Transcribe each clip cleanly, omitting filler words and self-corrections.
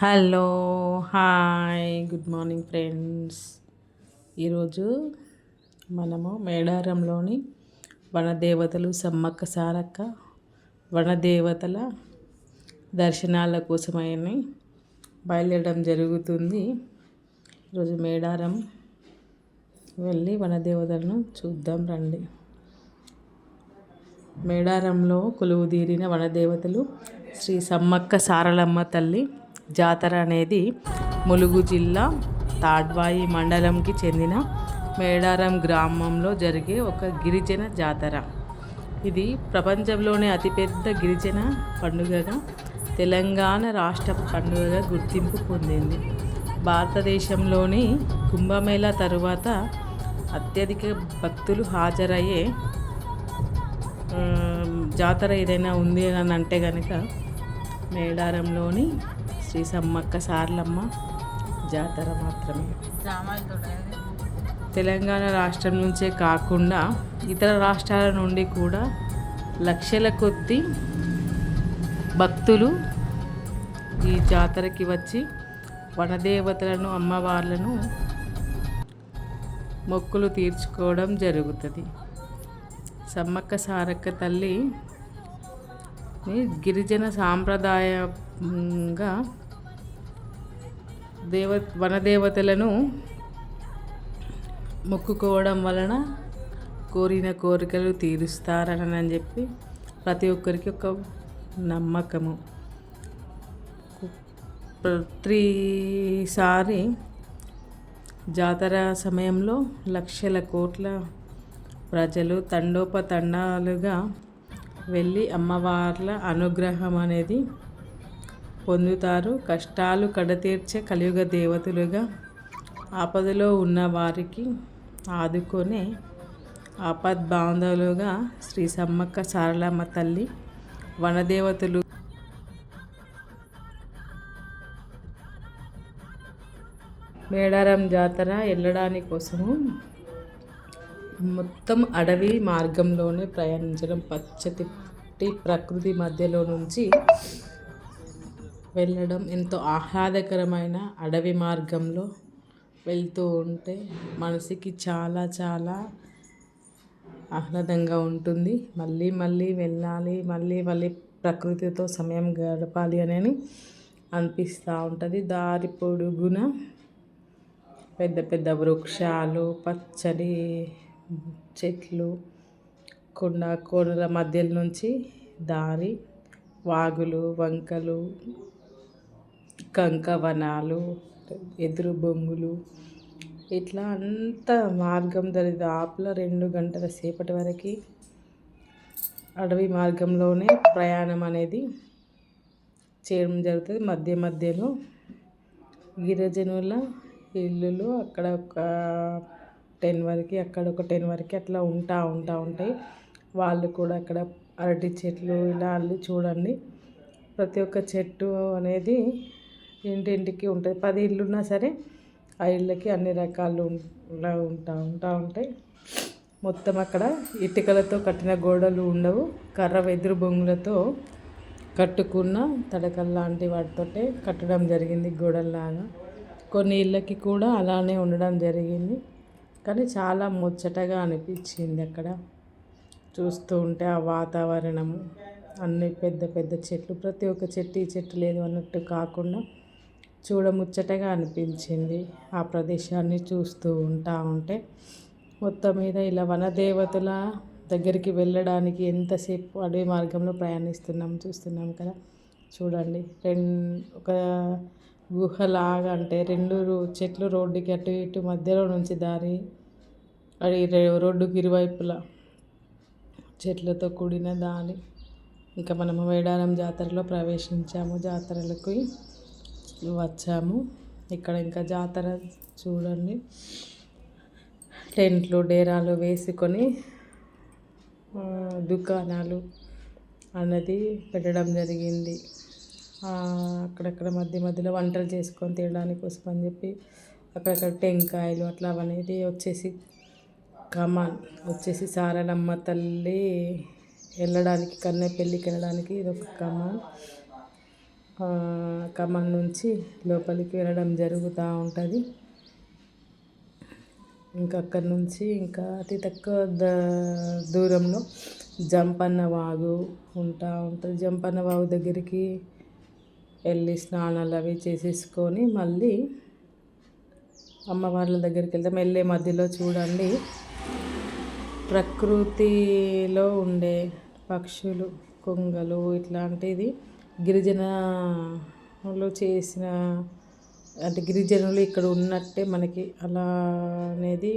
Hello, hi, good morning friends. ఈరోజు మనము మేడారంలోని వనదేవతలు సమ్మక్క సారక్క వనదేవతల దర్శనాల కోసమని బయలుదేరడం జరుగుతుంది. ఈరోజు మేడారం వెళ్ళి వనదేవతలను చూద్దాం రండి. మేడారంలో కొలువుదీరిన వనదేవతలు శ్రీ సమ్మక్క సారలమ్మ తల్లి జాతర అనేది ములుగు జిల్లా తాడ్వాయి మండలంకి చెందిన మేడారం గ్రామంలో జరిగే ఒక గిరిజన జాతర. ఇది ప్రపంచంలోనే అతిపెద్ద గిరిజన పండుగగా తెలంగాణ రాష్ట్ర పండుగగా గుర్తింపు పొందింది. భారతదేశంలోని కుంభమేళా తరువాత అత్యధిక భక్తులు హాజరయ్యే జాతర ఏదైనా ఉంది అని అంటే కనుక మేడారంలోని శ్రీ సమ్మక్క సారలమ్మ జాతర మాత్రమే. తెలంగాణ రాష్ట్రం నుంచే కాకుండా ఇతర రాష్ట్రాల నుండి కూడా లక్షల కొద్దీ భక్తులు ఈ జాతరకి వచ్చి వనదేవతలను అమ్మవార్లను మొక్కులు తీర్చుకోవడం జరుగుతుంది. సమ్మక్క సారక్క తల్లి గిరిజన సాంప్రదాయంగా వనదేవతలను మొక్కుకోవడం వలన కోరిన కోరికలు తీరుస్తారని చెప్పి ప్రతి ఒక్కరికి ఒక నమ్మకము. ప్రతిసారి జాతర సమయంలో లక్షల కోట్ల ప్రజలు తండోపతండాలుగా వెళ్ళి అమ్మవార్ల అనుగ్రహం అనేది పొందుతారు. కష్టాలు కడతీర్చే కలియుగ దేవతలుగా ఆపదలో ఉన్న వారికి ఆదుకొనే ఆపద్బాంధవులుగా శ్రీ సమ్మక్క సారలమ్మ తల్లి వనదేవతలు. మేడారం జాతర వెళ్ళడానికి కోసము మొత్తం అడవి మార్గంలోనే ప్రయాణించడం, పచ్చటి ప్రకృతి మధ్యలో నుంచి వెళ్ళడం, ఎంతో ఆహ్లాదకరమైన అడవి మార్గంలో వెళ్తూ ఉంటే మనసుకి చాలా చాలా ఆహ్లాదంగా ఉంటుంది. మళ్ళీ మళ్ళీ వెళ్ళాలి, మళ్ళీ మళ్ళీ ప్రకృతితో సమయం గడపాలి అని అనిపిస్తూ ఉంటుంది. దారి పొడుగున పెద్ద పెద్ద వృక్షాలు, పచ్చడి చెట్లు, కోనల మధ్యల నుంచి దారి, వాగులు, వంకలు, కంకవనాలు, ఎదురు బొంగులు, ఇట్లా అంత మార్గం దాపుల 2 గంటల సేపటి వరకు అడవి మార్గంలోనే ప్రయాణం అనేది చేయడం జరుగుతుంది. మధ్య మధ్యలో గిరిజనుల ఇల్లులు అక్కడ ఒక 10 వరకు, అక్కడ ఒక 10 వరకు అట్లా ఉంటాయి. వాళ్ళు కూడా అక్కడ అరటి చెట్లు ఇలా అల్లి చూడండి. ప్రతి ఒక్క చెట్టు అనేది ఇంటింటికి ఉంటుంది. 10 ఇళ్ళు ఉన్నా సరే ఆ ఇళ్ళకి అన్ని రకాలు ఉంటాయి. మొత్తం అక్కడ ఇటుకలతో కట్టిన గోడలు ఉండవు. కర్ర వెదురు బొంగులతో కట్టుకున్న తడకలు లాంటి వాటితోటే కట్టడం జరిగింది గోడల్లాగా. కొన్ని ఇళ్ళకి కూడా అలానే ఉండడం జరిగింది. కానీ చాలా ముచ్చటగా అనిపించింది అక్కడ చూస్తూ ఉంటే. ఆ వాతావరణము, అన్ని పెద్ద పెద్ద చెట్లు, ప్రతి ఒక్క చెట్టు ఈ చెట్టు లేదు అన్నట్టు కాకుండా చూడముచ్చటగా అనిపించింది ఆ ప్రదేశాన్ని చూస్తూ ఉంటే. మొత్తం మీద ఇలా వనదేవతల దగ్గరికి వెళ్ళడానికి ఎంతసేపు అడవి మార్గంలో చూస్తున్నాం కదా. చూడండి, ఒక గుహలాగా, అంటే 2 చెట్లు రోడ్డుకి అటు ఇటు మధ్యలో నుంచి దారి, అది రోడ్డుకి ఇరువైపులా చెట్లతో కూడిన దారి. ఇంకా మనము మేడారం జాతరలో ప్రవేశించాము, జాతరలకు వచ్చాము. ఇక్కడ ఇంకా జాతర చూడండి, టెంట్లు డేరాలు వేసుకొని దుకాణాలు అన్నది పెట్టడం జరిగింది. అక్కడక్కడ మధ్య మధ్యలో వంటలు చేసుకొని తినడానికి కోసం అని చెప్పి అక్కడక్కడ టెంకాయలు అట్లా అనేది వచ్చేసి సారలమ్మ తల్లి వెళ్ళడానికి, కన్నె పెళ్ళికి వెళ్ళడానికి ఇది ఒక కమాన్. ఖమ్మం నుంచి లోపలికి వెళ్ళడం జరుగుతూ ఉంటుంది. ఇంకా అక్కడి నుంచి ఇంకా అతి తక్కువ దూరంలో జంపన్న వాగు ఉంటుంది. జంపన్న వాగు దగ్గరికి వెళ్ళి స్నానాలు అవి చేసేసుకొని మళ్ళీ అమ్మవార్ల దగ్గరికి వెళ్తాం. వెళ్ళే మధ్యలో చూడండి ప్రకృతిలో ఉండే పక్షులు, కొంగలు ఇట్లాంటిది గిరిజనులు చేసిన అంటే గిరిజనులు ఇక్కడ ఉన్నట్టే మనకి అలా అనేది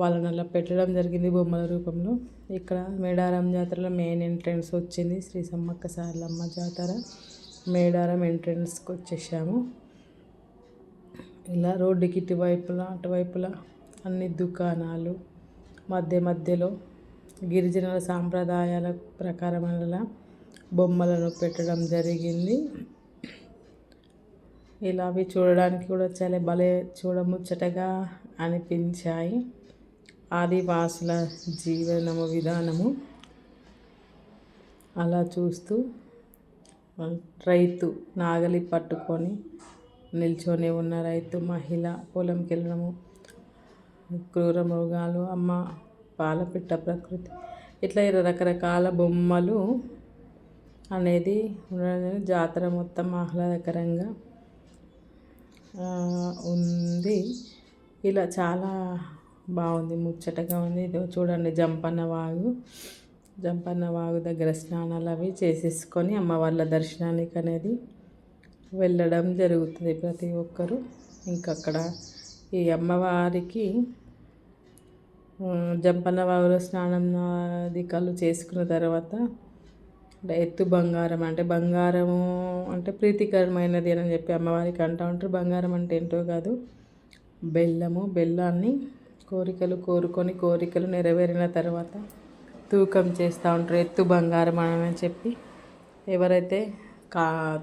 వాళ్ళని అలా పెట్టడం జరిగింది బొమ్మల రూపంలో. ఇక్కడ మేడారం జాతరలో మెయిన్ ఎంట్రన్స్ వచ్చింది శ్రీ సమ్మక్క సారలమ్మ జాతర. మేడారం ఎంట్రన్స్కి వచ్చేసాము. ఇలా రోడ్డుకి ఇటువైపులా అటువైపులా అన్ని దుకాణాలు, మధ్యలో గిరిజనుల సాంప్రదాయాల ప్రకారం అలా బొమ్మలను పెట్టడం జరిగింది. ఇలా అవి చూడడానికి కూడా చాలా భలే చూడముచ్చటగా అనిపించాయి. ఆదివాసుల జీవనము విధానము అలా చూస్తూ రైతు నాగలి పట్టుకొని నిల్చొని ఉన్న రైతు మహిళ పొలంకి వెళ్ళడము, క్రూర మృగాలు, అమ్మ పాలపిట్ట, ప్రకృతి ఇట్లా రకరకాల బొమ్మలు అనేది జాతర మొత్తం ఆహ్లాదకరంగా ఉంది. ఇలా చాలా బాగుంది, ముచ్చటగా ఉంది. ఇది చూడండి జంపన్న వాగు దగ్గర స్నానాలు అవి చేసేసుకొని అమ్మవార్ల దర్శనానికి అనేది వెళ్ళడం జరుగుతుంది ప్రతి ఒక్కరూ. ఇంకా అక్కడ ఈ అమ్మవారికి జంపన్న వాగులో స్నానం అధికారులు చేసుకున్న తర్వాత ఎత్తు బంగారం అంటే బంగారము అంటే ప్రీతికరమైనది అని చెప్పి అమ్మవారికి అంటూ ఉంటారు. బంగారం అంటే ఏంటో కాదు, బెల్లాన్ని కోరికలు నెరవేరిన తర్వాత తూకం చేస్తూ ఉంటారు. ఎత్తు బంగారం అని చెప్పి ఎవరైతే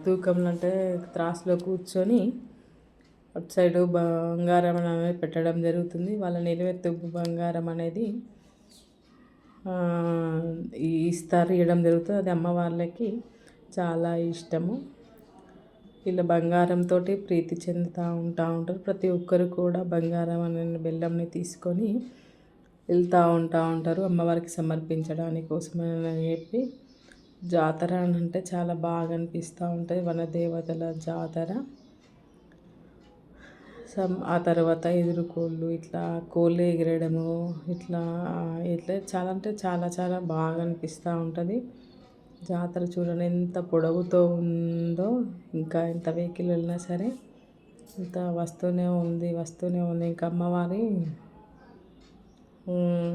తూకంలో అంటే త్రాసులో కూర్చొని అటు సైడు బంగారం అనేది పెట్టడం జరుగుతుంది. వాళ్ళ నిలువెత్తు బంగారం అనేది ఇవ్వడం జరుగుతుంది. అది అమ్మవార్లకి చాలా ఇష్టము. ఇలా బంగారంతో ప్రీతి చెందుతూ ఉంటారు. ప్రతి ఒక్కరు కూడా బంగారం అనే బెల్లంని తీసుకొని వెళ్తూ ఉంటారు అమ్మవారికి సమర్పించడానికి కోసమని చెప్పి. జాతర అని అంటే చాలా బాగా అనిపిస్తూ ఉంటుంది, వనదేవతల జాతర. ఆ తర్వాత ఎదురుకోళ్ళు, ఇట్లా కోళ్ళు ఎగరడము, ఇట్లా చాలా అంటే చాలా బాగా అనిపిస్తూ ఉంటుంది. జాతర చూడండి ఎంత పొడవుతో ఉందో, ఇంకా ఎంత వెహికల్ వెళ్ళినా సరే ఇంత వస్తూనే ఉంది. ఇంకా అమ్మవారి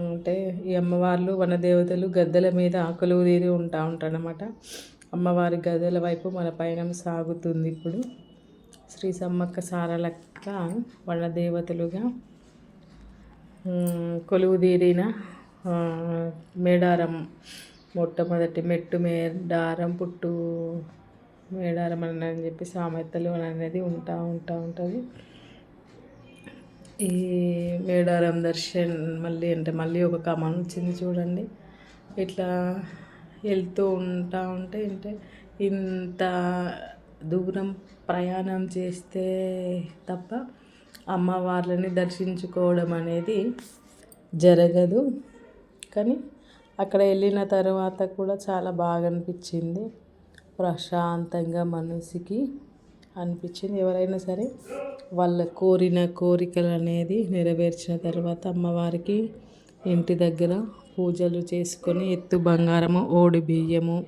అంటే ఈ అమ్మవార్లు వనదేవతలు గద్దెల మీద కొలువుదీరి ఉంటారన్నమాట. అమ్మవారి గద్దెల వైపు మన పయనం సాగుతుంది. ఇప్పుడు శ్రీ సమ్మక్క సారలక్క వనదేవతలుగా కొలువుదీరిన మేడారం మొట్టమొదటి మెట్టు మేడారం పుట్టు మేడారం అని చెప్పి సామెతలు అనేది ఉంటుంది. ఈ మేడారం దర్శన్ మళ్ళీ ఒక కమాన్ వచ్చింది చూడండి. ఇట్లా వెళ్తూ ఉంటే ఇంత దూరం ప్రయాణం చేస్తే తప్ప అమ్మవార్లని దర్శించుకోవడం అనేది జరగదు. కానీ అక్కడ వెళ్ళిన తర్వాత కూడా చాలా బాగా అనిపించింది, ప్రశాంతంగా మనసుకి అనిపించింది. ఎవరైనా సరే వాళ్ళ కోరికలు అనేది నెరవేర్చిన తర్వాత అమ్మవారికి ఇంటి దగ్గర పూజలు చేసుకొని ఎత్తు బంగారము, ఓడి బియ్యము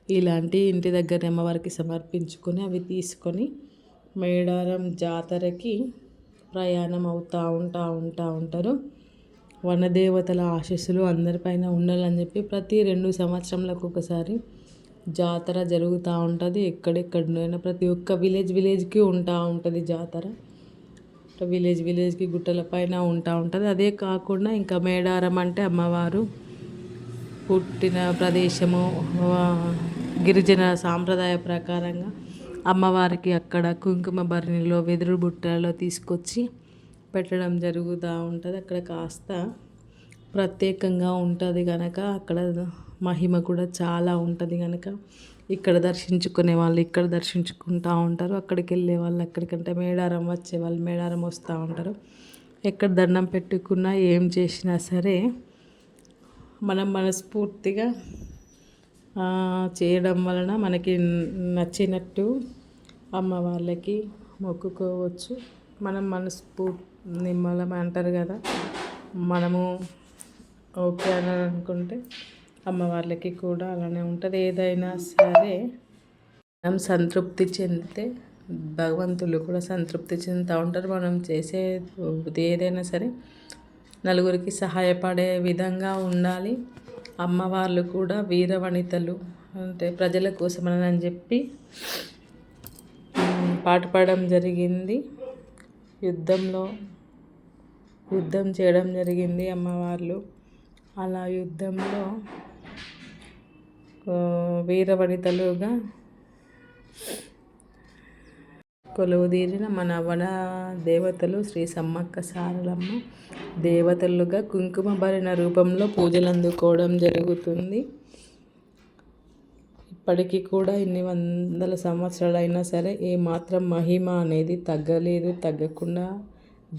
ఇలాంటి ఇంటి దగ్గర అమ్మవారికి సమర్పించుకొని అవి తీసుకొని మేడారం జాతరకి ప్రయాణం అవుతూ ఉంటారు. వనదేవతల ఆశీస్సులు అందరిపైన ఉండాలని చెప్పి ప్రతి 2 సంవత్సరాలకు ఒకసారి జాతర జరుగుతూ ఉంటుంది. ఎక్కడెక్కడైనా ప్రతి ఒక్క విలేజ్కి ఉంటుంది జాతర. విలేజ్కి గుట్టల పైన ఉంటుంది. అదే కాకుండా ఇంకా మేడారం అంటే అమ్మవారు పుట్టిన ప్రదేశము. గిరిజన సాంప్రదాయ ప్రకారంగా అమ్మవారికి అక్కడ కుంకుమ భరణిలో వెదురు బుట్టలలో తీసుకొచ్చి పెట్టడం జరుగుతూ ఉంటుంది. అక్కడ కాస్త ప్రత్యేకంగా ఉంటుంది కనుక అక్కడ మహిమ కూడా చాలా ఉంటుంది కనుక ఇక్కడ దర్శించుకునే వాళ్ళు ఇక్కడ దర్శించుకుంటూ ఉంటారు. అక్కడికి వెళ్ళే వాళ్ళు అక్కడికంటే మేడారం వచ్చే వాళ్ళు మేడారం వస్తూ ఉంటారు. ఎక్కడ దండం పెట్టుకున్నా ఏం చేసినా సరే మనం మనస్ఫూర్తిగా చేయడం వలన మనకి నచ్చినట్టు అమ్మ వాళ్ళకి మొక్కుకోవచ్చు. మనం నిమ్మలం అంటారు కదా, మనము ఓకే అని అనుకుంటే అమ్మ వాళ్ళకి కూడా అలానే ఉంటుంది. ఏదైనా సరే మనం సంతృప్తి చెందితే భగవంతులు కూడా సంతృప్తి చెందుతూ ఉంటారు. మనం చేసే ఏదైనా సరే నలుగురికి సహాయపడే విధంగా ఉండాలి. అమ్మవార్లు కూడా వీరవనితలు, అంటే ప్రజల కోసమని చెప్పి పాటుపడడం జరిగింది. యుద్ధం చేయడం జరిగింది అమ్మవార్లు. అలా యుద్ధంలో వీరవనితలుగా కొలువుదీరిన మన వన దేవతలు శ్రీ సమ్మక్క సారలమ్మ దేవతలుగా కుంకుమ భరణ రూపంలో పూజలు అందుకోవడం జరుగుతుంది. ఇప్పటికీ కూడా ఇన్ని వందల సంవత్సరాలైనా సరే ఏమాత్రం మహిమ అనేది తగ్గలేదు. తగ్గకుండా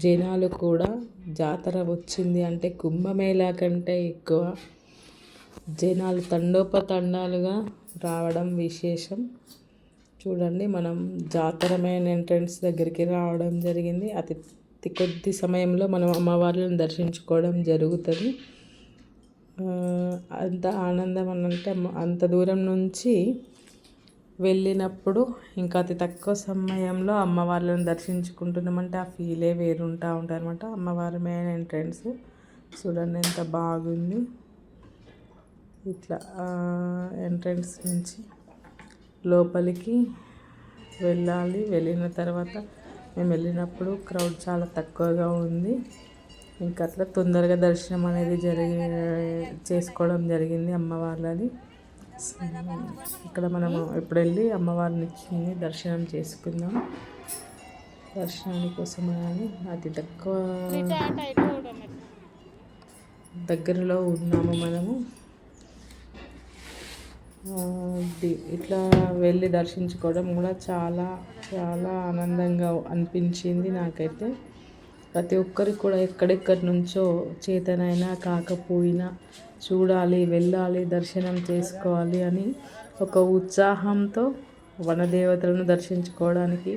జనాలు కూడా జాతర వచ్చింది అంటే కుంభమేళా కంటే ఎక్కువ జనాలు తండోపతండాలుగా రావడం విశేషం. చూడండి, మనం జాతర మెయిన్ ఎంట్రన్స్ దగ్గరికి రావడం జరిగింది. అతి కొద్ది సమయంలో మనం అమ్మవార్లను దర్శించుకోవడం జరుగుతుంది. అంత ఆనందం అంటే అంత దూరం నుంచి వెళ్ళినప్పుడు ఇంకా అతి తక్కువ సమయంలో అమ్మవార్లను దర్శించుకుంటున్నామంటే ఆ ఫీలే వేరుంటూ ఉంటుంది అనమాట. అమ్మవారి మెయిన్ ఎంట్రన్స్ చూడండి ఎంత బాగుంది. ఇట్లా ఎంట్రన్స్ నుంచి లోపలికి వెళ్ళాలి. వెళ్ళిన తర్వాత మేము వెళ్ళినప్పుడు క్రౌడ్ చాలా తక్కువగా ఉంది. ఇంకా అట్లా తొందరగా దర్శనం అనేది చేసుకోవడం జరిగింది అమ్మవార్లది. ఇక్కడ మనము ఇప్పుడు వెళ్ళి అమ్మవారిని దర్శనం చేసుకుందాం. దర్శనాని కోసం అని అతి తక్కువ దగ్గరలో ఉన్నాము మనము. ఇట్లా వెళ్ళి దర్శించుకోవడం కూడా చాలా చాలా ఆనందంగా అనిపించింది నాకైతే. ప్రతి ఒక్కరికి కూడా ఎక్కడెక్కడి నుంచో చేతనైనా కాకపోయినా చూడాలి, వెళ్ళాలి, దర్శనం చేసుకోవాలి అని ఒక ఉత్సాహంతో వనదేవతలను దర్శించుకోవడానికి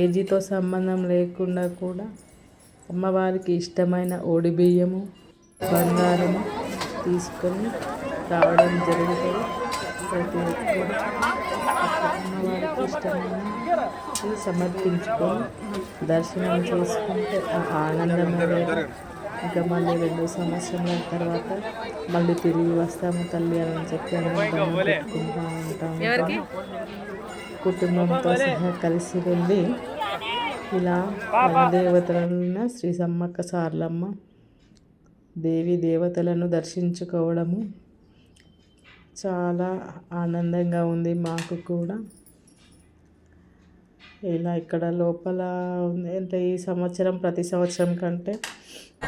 ఏజీతో సంబంధం లేకుండా కూడా అమ్మవారికి ఇష్టమైన ఓడి బియ్యము, బంగారము తీసుకొని రావడం జరుగుతుంది. ప్రతి ఒక్కరు అమ్మవారికి ఇష్టమైన సమర్పించుకొని దర్శనం చేసుకుంటే ఆ ఆనందం అనేది ఇంకా మళ్ళీ 2 సంవత్సరాల తర్వాత మళ్ళీ తిరిగి వస్తాము తల్లి అని చెప్పి పెట్టుకుంటూ ఉంటాము. కుటుంబంతో సహా కలిసి వెళ్ళి ఇలా దేవతలను శ్రీ సమ్మక్క సారలమ్మ దేవి దేవతలను దర్శించుకోవడము చాలా ఆనందంగా ఉంది మాకు కూడా. ఇలా ఇక్కడ లోపల అంటే ఈ సంవత్సరం ప్రతి సంవత్సరం కంటే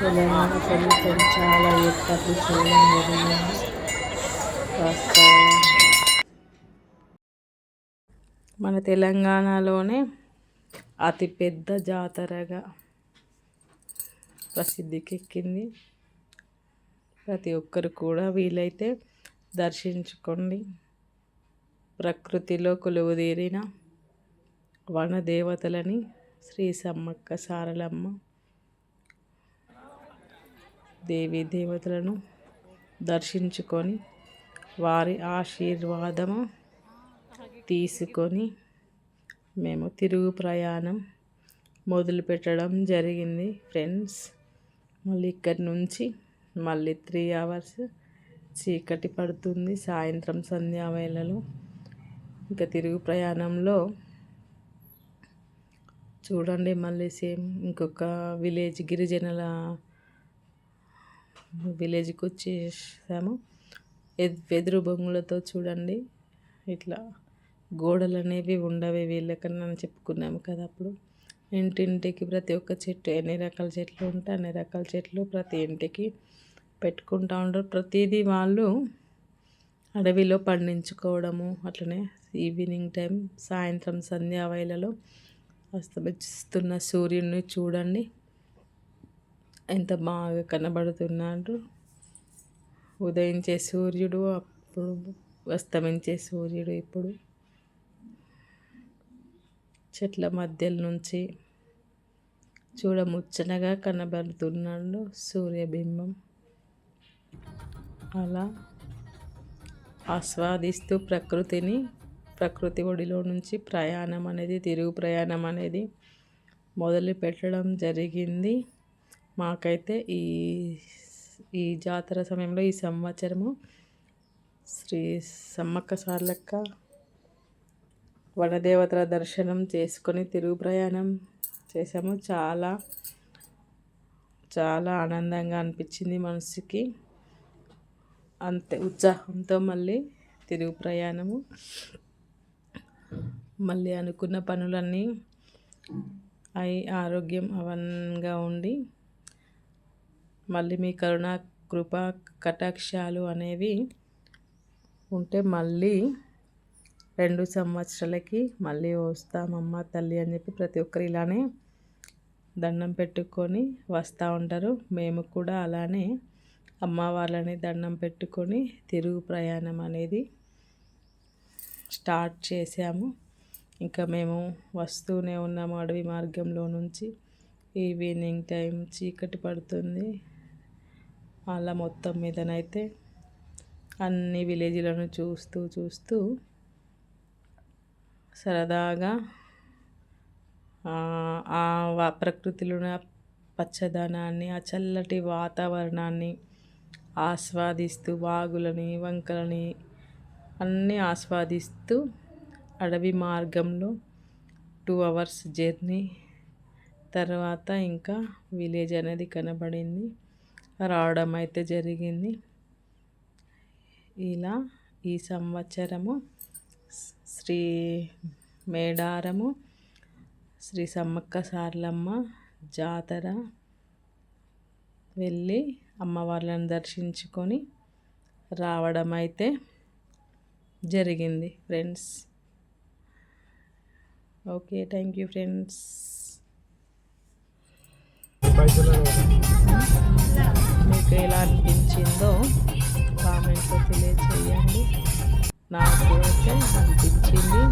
తెలంగాణ ప్రభుత్వం చాలా ఏర్పాట్లు చేయడం జరిగింది. మన తెలంగాణలోనే అతిపెద్ద జాతరగా ప్రసిద్ధికెక్కింది. ప్రతి ఒక్కరు కూడా వీలైతే దర్శించుకోండి. ప్రకృతిలో కొలువుదీరిన వనదేవతలని శ్రీ సమ్మక్క సారలమ్మ దేవీ దేవతలను దర్శించుకొని వారి ఆశీర్వాదము తీసుకొని మేము తిరుగు ప్రయాణం మొదలుపెట్టడం జరిగింది ఫ్రెండ్స్. మళ్ళీ ఇక్కడి నుంచి మళ్ళీ 3 hours చీకటి పడుతుంది సాయంత్రం సంధ్యావేళలో. ఇంకా తిరుగు ప్రయాణంలో చూడండి మళ్ళీ సేమ్ ఇంకొక గిరిజనుల విలేజ్కి వచ్చేసాము. వెదురు బొంగులతో చూడండి ఇట్లా గోడలు అనేవి ఉండవి వీళ్ళకన్నా చెప్పుకున్నాము కదా అప్పుడు. ఇంటింటికి ప్రతి ఒక్క చెట్టు, ఎన్ని రకాల చెట్లు ఉంటే అన్ని రకాల చెట్లు ప్రతి ఇంటికి పెట్టుకుంటూ ఉంటారు. ప్రతిదీ వాళ్ళు అడవిలో పండించుకోవడము, అట్లనే ఈవినింగ్ టైం సాయంత్రం సంధ్యా వేళలో అస్తమిస్తున్న సూర్యుడిని చూడండి ఎంత బాగా కనబడుతున్నాడు. ఉదయించే సూర్యుడు అప్పుడు, అస్తమించే సూర్యుడు ఇప్పుడు. చెట్ల మధ్యల నుంచి చూడముచ్చటగా కనబడుతున్నాడు సూర్యబింబం. అలా ఆస్వాదిస్తూ ప్రకృతి ఒడిలో నుంచి ప్రయాణం అనేది, తిరుగు ప్రయాణం అనేది మొదలు పెట్టడం జరిగింది. మాకైతే ఈ జాతర సమయంలో ఈ సంవత్సరము శ్రీ సమ్మక్క సార్లక్క వనదేవతల దర్శనం చేసుకొని తిరుగు ప్రయాణం చేసాము. చాలా చాలా ఆనందంగా అనిపించింది మనసుకి. అంతే ఉత్సాహంతో మళ్ళీ తిరుగు ప్రయాణము. మళ్ళీ అనుకున్న పనులన్నీ ఆరోగ్యం అవంగా ఉండి మళ్ళీ మీ కరుణా కృప కటాక్షాలు అనేవి ఉంటే మళ్ళీ 2 సంవత్సరాలకి మళ్ళీ వస్తామమ్మ తల్లి అని చెప్పి ప్రతి ఒక్కరు ఇలానే దండం పెట్టుకొని వస్తూ ఉంటారు. మేము కూడా అలానే అమ్మవార్లని దండం పెట్టుకొని తిరుగు ప్రయాణం అనేది స్టార్ట్ చేసాము. ఇంకా మేము వస్తూనే ఉన్నాము అడవి మార్గంలో నుంచి. ఈవినింగ్ టైం చీకటి పడుతుంది. అలా మొత్తం మీదనైతే అన్ని విలేజ్లను చూస్తూ సరదాగా ప్రకృతిలోని పచ్చదనాన్ని, ఆ చల్లటి వాతావరణాన్ని ఆస్వాదిస్తూ, వాగులని వంకలని అన్నీ ఆస్వాదిస్తూ అడవి మార్గంలో 2 hours జర్నీ తర్వాత ఇంకా విలేజ్ అనేది కనబడింది, రావడం అయితే జరిగింది. ఇలా ఈ సంవత్సరము శ్రీ మేడారము శ్రీ సమ్మక్క సార్లమ్మ జాతర వెళ్ళి అమ్మవార్లను దర్శించుకొని రావడం అయితే జరిగింది friends. Okay, thank you friends. మీకు ఎలా అనిపించిందో కామెంట్లో తెలియచేయండి. నాకు అయితే అనిపించింది.